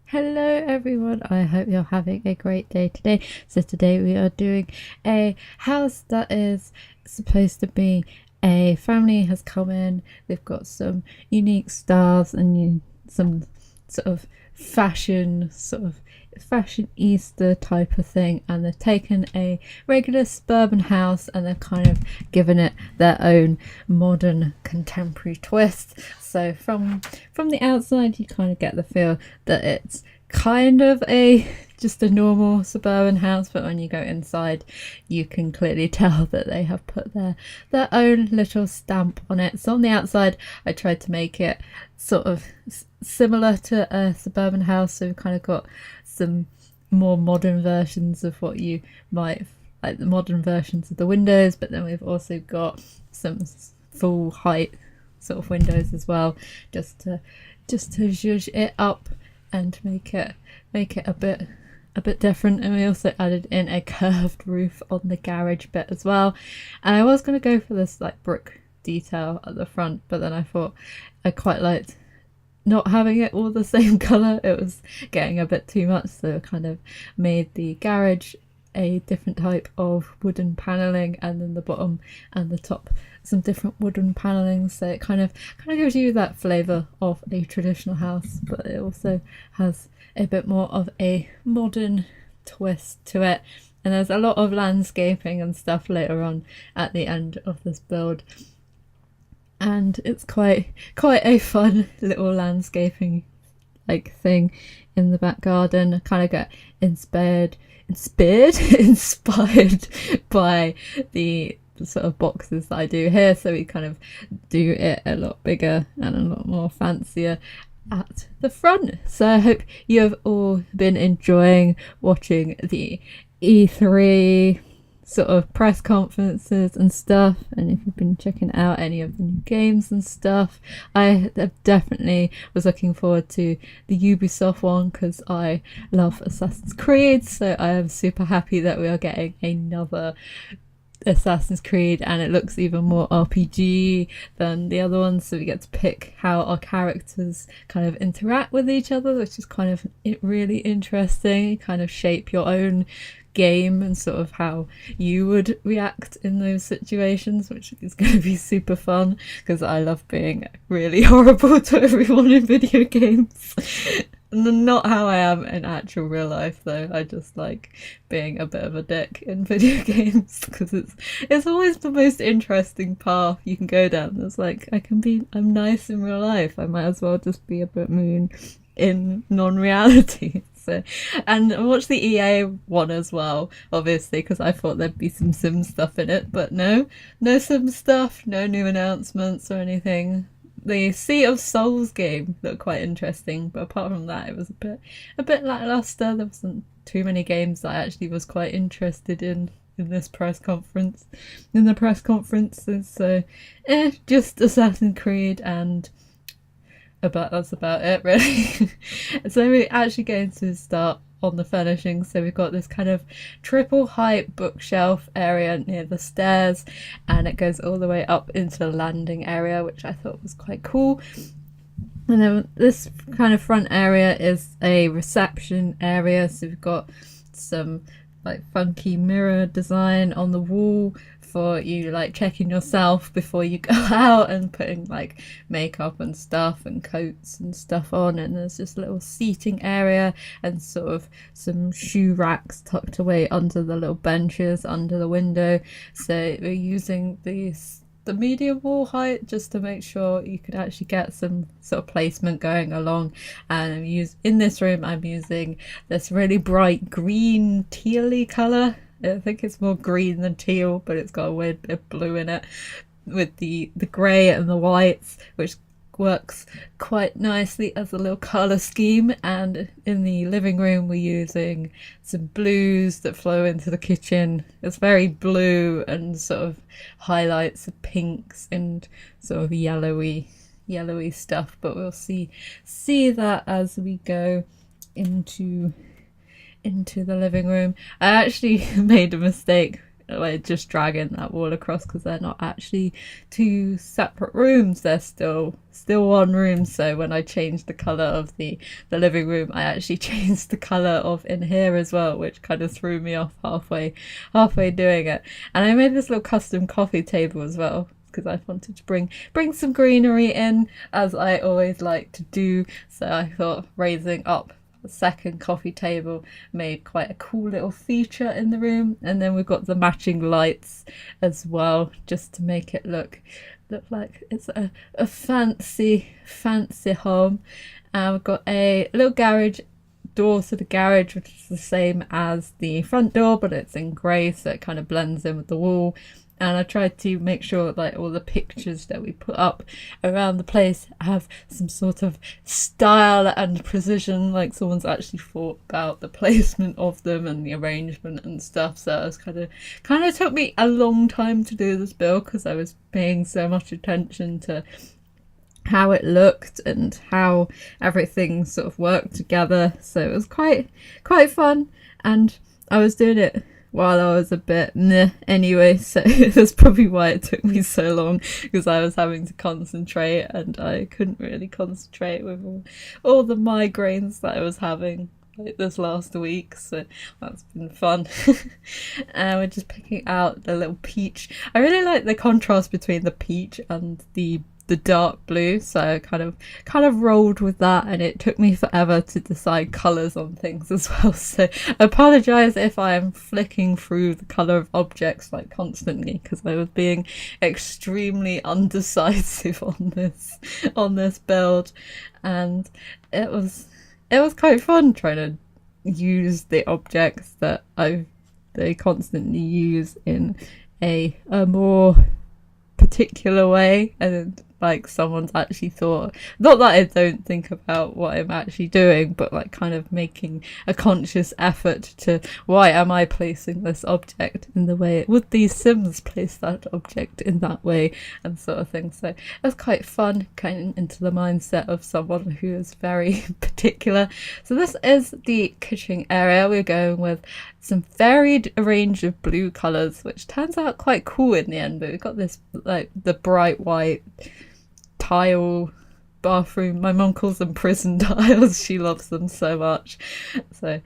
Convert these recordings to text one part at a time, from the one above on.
Hello everyone, I hope you're having a great day today. So today we are doing a house that is supposed to be a family has come in. They've got some unique styles and some sort of fashion Easter type of thing, and they've taken a regular suburban house and they've kind of given it their own modern contemporary twist. So from the outside you kind of get the feel that it's kind of just a normal suburban house, but when you go inside you can clearly tell that they have put their own little stamp on it. So on the outside I tried to make it sort of similar to a suburban house, so we've kind of got some more modern versions of what you might like, the modern versions of the windows, but then we've also got some full height sort of windows as well, just to zhuzh it up and make it a bit different. And we also added in a curved roof on the garage bit as well, and I was going to go for this like brick detail at the front, but then I thought I quite liked not having it all the same colour. It was getting a bit too much, so I kind of made the garage a different type of wooden panelling, and then the bottom and the top some different wooden panelling, so it kind of gives you that flavour of a traditional house, but it also has a bit more of a modern twist to it. And there's a lot of landscaping and stuff later on at the end of this build, and it's quite a fun little landscaping like thing in the back garden. I kind of get inspired by the sort of boxes that I do here, so we kind of do it a lot bigger and a lot more fancier at the front. So I hope you have all been enjoying watching the E3 sort of press conferences and stuff, and if you've been checking out any of the new games and stuff. I definitely was looking forward to the Ubisoft one because I love Assassin's Creed, so I am super happy that we are getting another Assassin's Creed, and it looks even more RPG than the other ones, so we get to pick how our characters kind of interact with each other, which is kind of really interesting. You kind of shape your own game and sort of how you would react in those situations, which is going to be super fun because I love being really horrible to everyone in video games. Not how I am in actual real life though. I just like being a bit of a dick in video games because it's always the most interesting path you can go down. It's like I'm nice in real life, I might as well just be a bit mean in non-reality. So, and I watched the EA one as well, obviously, because I thought there'd be some Sim stuff in it, but no Sim stuff, no new announcements or anything. The Sea of Souls game looked quite interesting, but apart from that, it was a bit lackluster. There wasn't too many games that I actually was quite interested in this press conference. In the press conferences, so just Assassin's Creed, and that's about it really. So we're actually going to start on the furnishing. So we've got this kind of triple height bookshelf area near the stairs, and it goes all the way up into the landing area, which I thought was quite cool. And then this kind of front area is a reception area, so we've got some like funky mirror design on the wall for you like checking yourself before you go out and putting like makeup and stuff and coats and stuff on. And there's just a little seating area and sort of some shoe racks tucked away under the little benches under the window. So we're using the medium wall height just to make sure you could actually get some sort of placement going along. And in this room I'm using this really bright green tealy colour. I think it's more green than teal, but it's got a weird bit of blue in it with the grey and the whites, which works quite nicely as a little colour scheme. And in the living room we're using some blues that flow into the kitchen. It's very blue and sort of highlights of pinks and sort of yellowy stuff, but we'll see that as we go into the living room. I actually made a mistake like just dragging that wall across, because they're not actually two separate rooms, they're still one room. So when I changed the color of the living room, I actually changed the color of in here as well, which kind of threw me off halfway doing it. And I made this little custom coffee table as well, because I wanted to bring some greenery in, as I always like to do. So I thought raising up the second coffee table made quite a cool little feature in the room. And then we've got the matching lights as well, just to make it look like it's a fancy home. And we've got a little garage door to the garage, which is the same as the front door, but it's in grey, so it kind of blends in with the wall. And I tried to make sure like all the pictures that we put up around the place have some sort of style and precision, like someone's actually thought about the placement of them and the arrangement and stuff. So it was kind of took me a long time to do this build, because I was paying so much attention to how it looked and how everything sort of worked together. So it was quite fun, and I was doing it while I was a bit meh anyway, so that's probably why it took me so long, because I was having to concentrate, and I couldn't really concentrate with all the migraines that I was having like this last week. So that's been fun. And we're just picking out the little peach. I really like the contrast between the peach and the dark blue, so I kind of rolled with that, and it took me forever to decide colours on things as well. So I apologise if I am flicking through the colour of objects like constantly, because I was being extremely undecisive on this build, and it was quite fun trying to use the objects that they constantly use in a more particular way, and like someone's actually thought, not that I don't think about what I'm actually doing, but like kind of making a conscious effort to, why am I placing this object in the way, would these Sims place that object in that way, and sort of thing. So it was quite fun, kind of into the mindset of someone who is very particular. So this is the kitchen area. We're going with some varied range of blue colours, which turns out quite cool in the end. But we've got this like the bright white tile bathroom. My mum calls them prison tiles. She loves them so much. So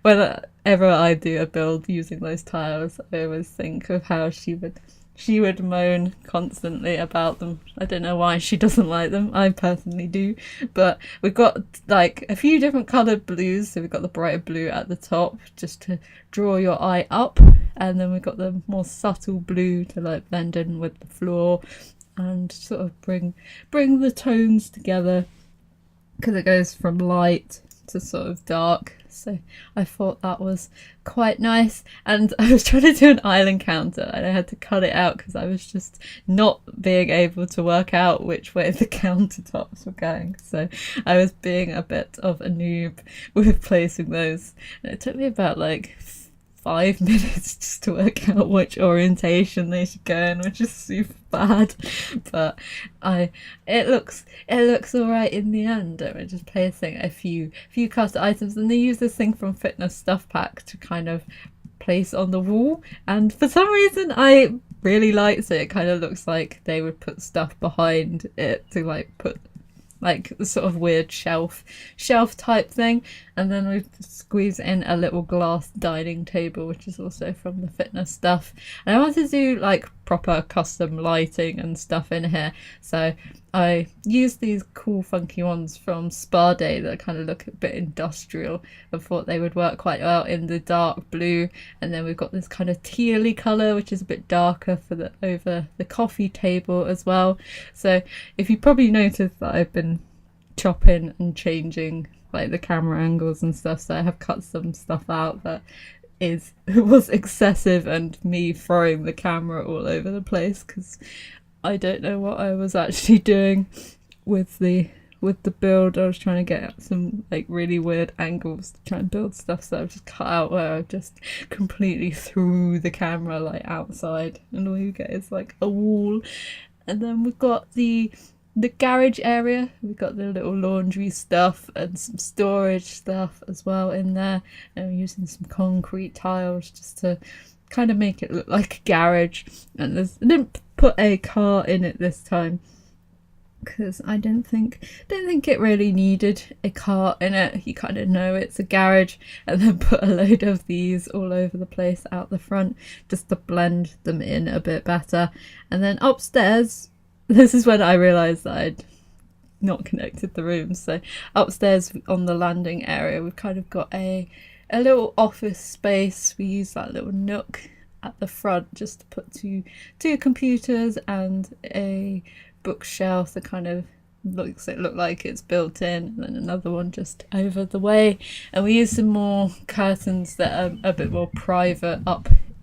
whenever I do a build using those tiles, I always think of how she would moan constantly about them. I don't know why she doesn't like them. I personally do. But we've got like a few different coloured blues. So we've got the brighter blue at the top, just to draw your eye up. And then we've got the more subtle blue to like blend in with the floor and sort of bring the tones together, because it goes from light to sort of dark. So I thought that was quite nice. And I was trying to do an island counter, and I had to cut it out because I was just not being able to work out which way the countertops were going. So I was being a bit of a noob with placing those, and it took me about like 5 minutes just to work out which orientation they should go in, which is super bad. But it looks all right in the end. We're just placing a few custom items, and they use this thing from Fitness Stuff Pack to kind of place on the wall, and for some reason I really liked it. It kind of looks like they would put stuff behind it to like put like the sort of weird shelf type thing. And then we squeeze in a little glass dining table, which is also from the Fitness Stuff. And I wanted to do like proper custom lighting and stuff in here, so I used these cool funky ones from Spa Day that kind of look a bit industrial. I thought they would work quite well in the dark blue. And then we've got this kind of tealy colour, which is a bit darker for over the coffee table as well. So if you probably noticed that I've been chopping and changing like the camera angles and stuff, so I have cut some stuff out that was excessive, and me throwing the camera all over the place because I don't know what I was actually doing with the build. I was trying to get some like really weird angles to try and build stuff, so I've just cut out where I just completely threw the camera like outside, and all you get is like a wall. And then we've got the garage area. We've got the little laundry stuff and some storage stuff as well in there, and we're using some concrete tiles just to kind of make it look like a garage. And I didn't put a car in it this time because I didn't think it really needed a car in it. You kind of know it's a garage, and then put a load of these all over the place out the front just to blend them in a bit better. And then upstairs, this is when I realised that I'd not connected the rooms. So upstairs on the landing area, we've kind of got a little office space. We use that little nook at the front just to put two computers and a bookshelf that kind of look like it's built in, and then another one just over the way. And we use some more curtains that are a bit more private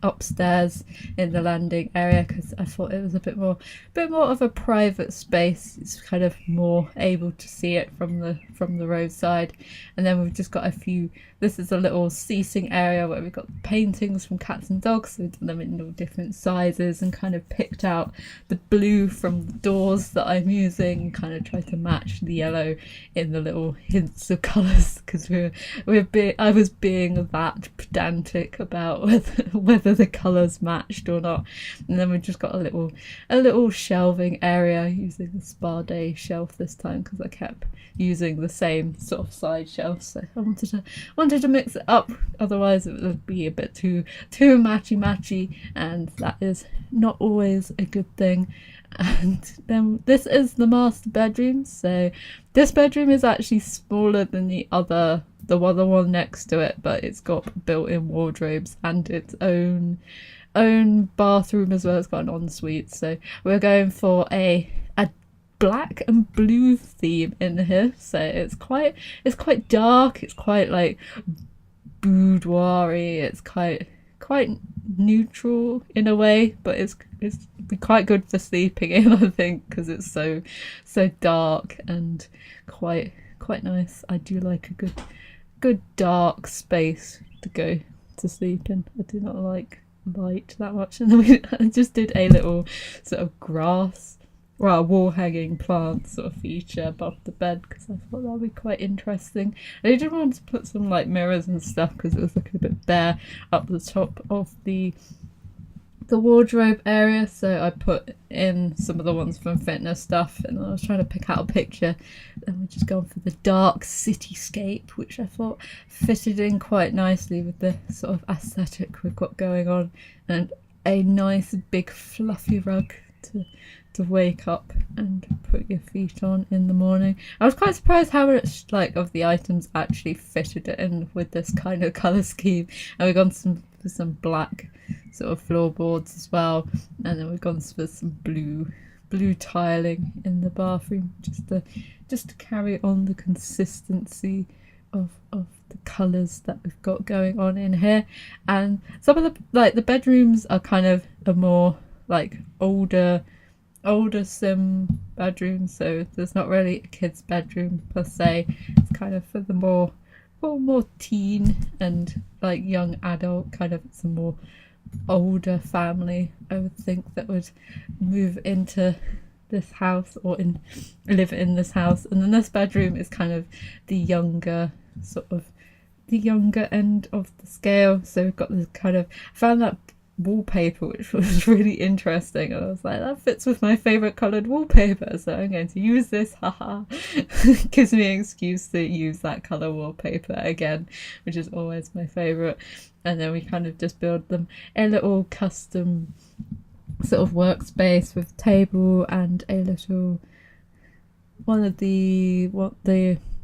upstairs in the landing area, because I thought it was a bit more of a private space. It's kind of more able to see it from the roadside. And then we've just got a few, this is a little seating area where we've got paintings from cats and dogs, so we've done them in all different sizes and kind of picked out the blue from the doors that I'm using, kind of tried to match the yellow in the little hints of colours, because I was being that pedantic about whether the colours matched or not. And then we've just got a little shelving area using the Spa Day shelf this time, because I kept using the same sort of side shelf, so I wanted to mix it up, otherwise it would be a bit too matchy, and that is not always a good thing. And then this is the master bedroom. So this bedroom is actually smaller than the other one next to it, but it's got built-in wardrobes and its own bathroom as well. It's got an ensuite, so we're going for a black and blue theme in here. So it's quite dark, it's quite like boudoir-y, it's quite neutral in a way, but it's be quite good for sleeping in, I think, because it's so dark and quite nice. I do like a good dark space to go to sleep in. I do not like light that much. And then I just did a little sort of grass, wall hanging plant sort of feature above the bed, because I thought that would be quite interesting. And I did want to put some like mirrors and stuff because it was looking a bit bare up the top of the wardrobe area, so I put in some of the ones from fitness stuff, and I was trying to pick out a picture, and we're just going for the dark cityscape, which I thought fitted in quite nicely with the sort of aesthetic we've got going on, and a nice big fluffy rug to wake up and put your feet on in the morning. I was quite surprised how much of the items actually fitted it in with this kind of colour scheme, and we've gone for some black sort of floorboards as well, and then we've gone for some blue tiling in the bathroom just to carry on the consistency of the colours that we've got going on in here. And some of the bedrooms are kind of a more like older sim bedroom, so there's not really a kid's bedroom per se. It's kind of for the more teen and like young adult, kind of. It's a more older family, I would think, that would move into this house or live in this house. And then this bedroom is kind of the younger end of the scale. So we've got this kind of, found that wallpaper which was really interesting, and I was like, that fits with my favourite coloured wallpaper, so I'm going to use this, haha. Gives me an excuse to use that colour wallpaper again, which is always my favourite. And then we kind of just build them a little custom sort of workspace with table and a little one of the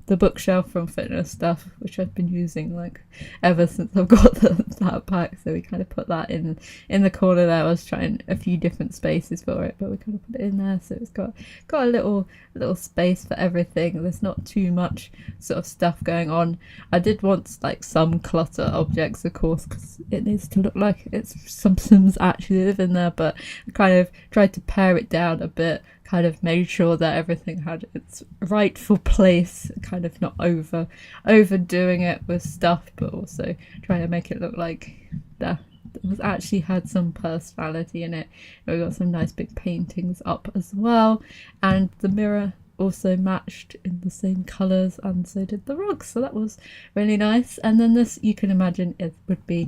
bookshelf from fitness stuff, which I've been using like ever since I've got that back. So we kind of put that in the corner there. I was trying a few different spaces for it, but we kind of put it in there, so it's got a little space for everything. There's not too much sort of stuff going on. I did want like some clutter objects, of course, because it needs to look like it's some Sims actually live in there, but I kind of tried to pare it down a bit, kind of made sure that everything had its rightful place, kind of not overdoing it with stuff, but also trying to make it look like that it was actually had some personality in it. And we got some nice big paintings up as well, and the mirror also matched in the same colours, and so did the rug, so that was really nice. And then this, you can imagine, it would be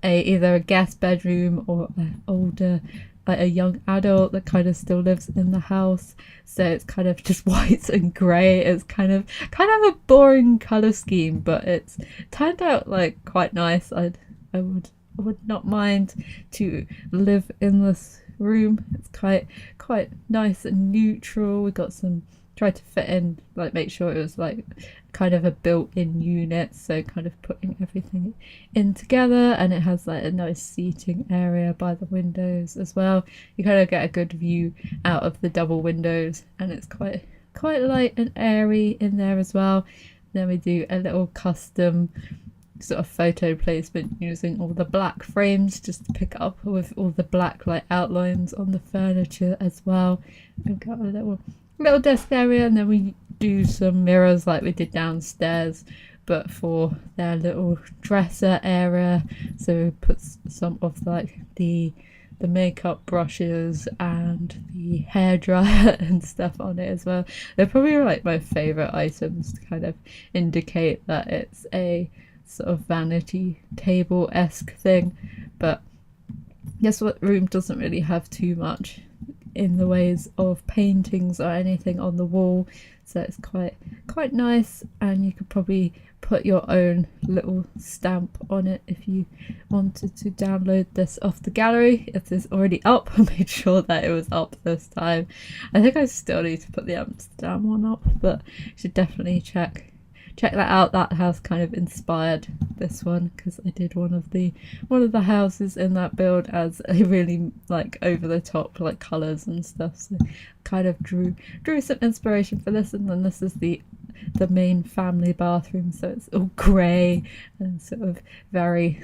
either a guest bedroom or an older, like a young adult that kind of still lives in the house. So it's kind of just white and grey. It's kind of a boring colour scheme, but it's turned out like quite nice. I would not mind to live in this room. It's quite nice and neutral. We got some, tried to fit in, like make sure it was like kind of a built-in unit, so kind of putting everything in together. And it has like a nice seating area by the windows as well. You kind of get a good view out of the double windows, and it's quite light and airy in there as well. Then we do a little custom sort of photo placement using all the black frames just to pick up with all the black like outlines on the furniture as well. We've got a little desk area, and then we do some mirrors like we did downstairs, but for their little dresser area. So we put some of like the makeup brushes and the hairdryer and stuff on it as well. They're probably like my favourite items to kind of indicate that it's a sort of vanity table-esque thing. But guess what room doesn't really have too much in the ways of paintings or anything on the wall, so it's quite nice. And you could probably put your own little stamp on it if you wanted to download this off the gallery. It is already up. I made sure that it was up this time. I think I still need to put the Amsterdam one up, but you should definitely check that out. That has kind of inspired this one, because I did one of the houses in that build as a really like over the top like colours and stuff, so kind of drew some inspiration for this. And then this is the main family bathroom, so it's all grey and sort of very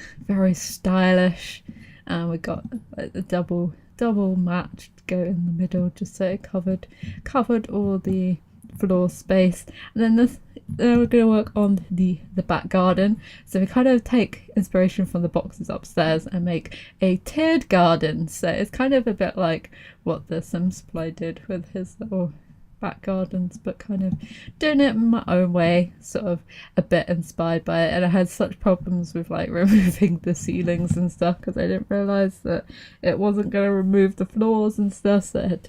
stylish. And we got like the double mat to go in the middle, just so it covered all the floor space. And then we're going to work on the back garden, so we kind of take inspiration from the boxes upstairs and make a tiered garden. So it's kind of a bit like what the Sims Supply did with his little back gardens, but kind of doing it in my own way, sort of a bit inspired by it. And I had such problems with like removing the ceilings and stuff, because I didn't realise that it wasn't going to remove the floors and stuff, so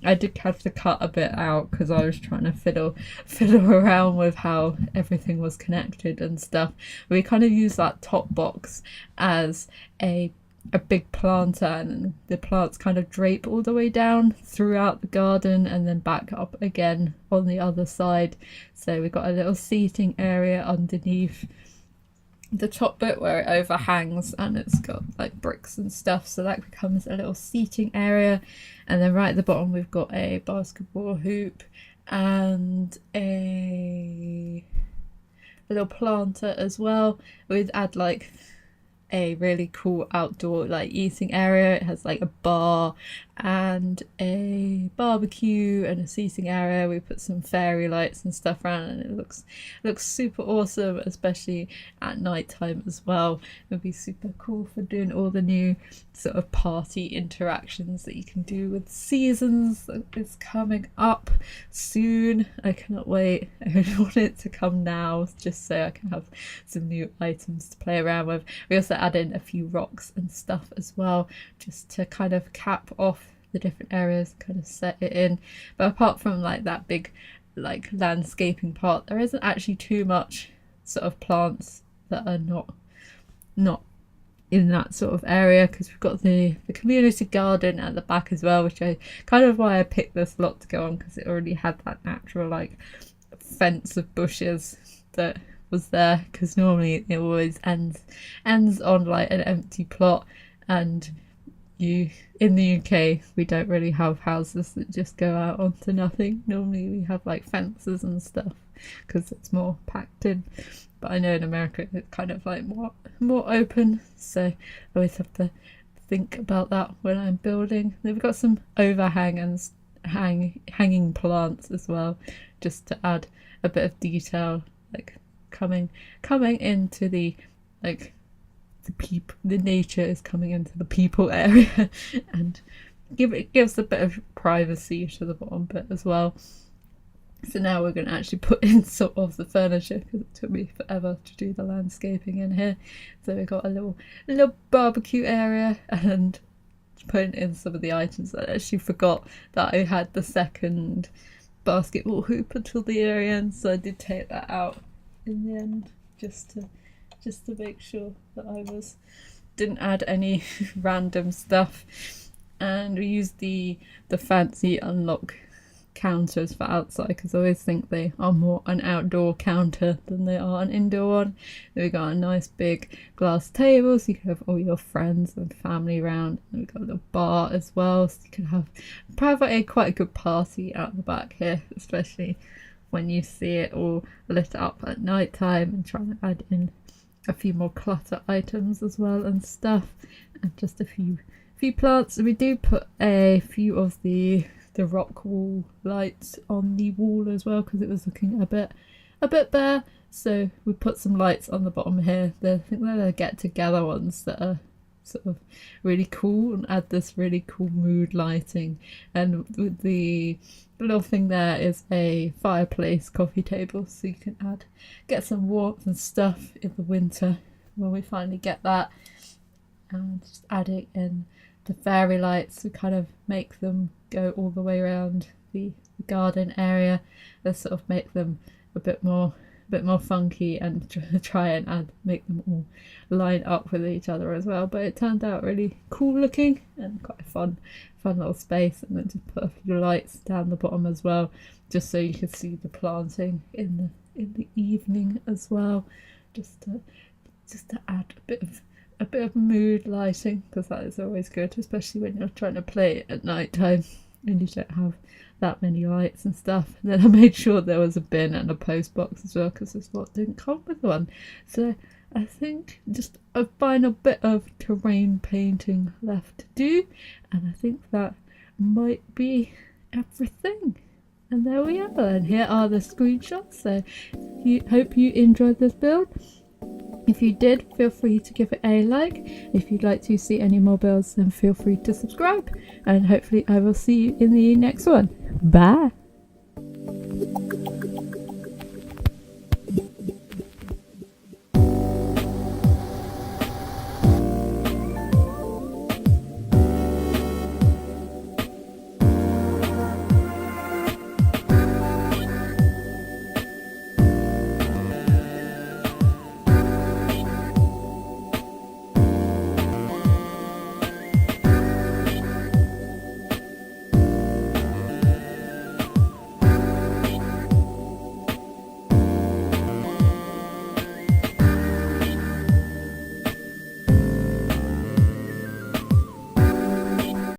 I did have to cut a bit out, because I was trying to fiddle around with how everything was connected and stuff. We kind of use that top box as a big planter, and the plants kind of drape all the way down throughout the garden and then back up again on the other side. So we've got a little seating area underneath the top bit where it overhangs, and it's got like bricks and stuff, so that becomes a little seating area. And then right at the bottom we've got a basketball hoop and a little planter as well. We'd add like a really cool outdoor like eating area. It has like a bar and a barbecue and a seating area. We put some fairy lights and stuff around, and it looks super awesome, especially at night time as well. It would be super cool for doing all the new sort of party interactions that you can do with seasons. It's coming up soon. I cannot wait. I really want it to come now, just so I can have some new items to play around with. We also add in a few rocks and stuff as well, just to kind of cap off the different areas, kind of set it in. But apart from like that big like landscaping part, there isn't actually too much sort of plants that are not in that sort of area, because we've got the community garden at the back as well, which I kind of why I picked this lot to go on, because it already had that natural like fence of bushes that was there, because normally it always ends on like an empty plot. And in the UK we don't really have houses that just go out onto nothing. Normally we have like fences and stuff, because it's more packed in. But I know in America it's kind of like more open, so I always have to think about that when I'm building. Then we've got some overhang and hanging plants as well, just to add a bit of detail, like coming into the like the nature is coming into the people area, and gives a bit of privacy to the bottom bit as well. So now we're going to actually put in some of the furniture, because it took me forever to do the landscaping in here. So we've got a little barbecue area, and putting in some of the items. I actually forgot that I had the second basketball hoop until the very end, so I did take that out in the end, just to make sure that I didn't add any random stuff. And we used the fancy unlock counters for outside, because I always think they are more an outdoor counter than they are an indoor one. Then we got a nice big glass table, so you can have all your friends and family around. And we've got a little bar as well, so you can have quite a good party out the back here, especially when you see it all lit up at night time, and trying to add in a few more clutter items as well and stuff, and just a few plants. We do put a few of the rock wall lights on the wall as well, because it was looking a bit bare, so we put some lights on the bottom here. I think they're the get together ones that are sort of really cool and add this really cool mood lighting. And with the little thing there is a fireplace coffee table, so you can get some warmth and stuff in the winter when we finally get that. And just adding in the fairy lights to kind of make them go all the way around the garden area, and sort of make them a bit more funky, and try and make them all line up with each other as well. But it turned out really cool looking and quite a fun little space. And then just put a few lights down the bottom as well, just so you could see the planting in the evening as well, just to add a bit of mood lighting, because that is always good, especially when you're trying to play at night time and you don't have that many lights and stuff. And then I made sure there was a bin and a post box as well, because this lot didn't come with one. So I think just a final bit of terrain painting left to do, and I think that might be everything. And there we are, and here are the screenshots. So hope you enjoyed this build. If you did, feel free to give it a like. If you'd like to see any more builds, then feel free to subscribe. And hopefully I will see you in the next one. Bye!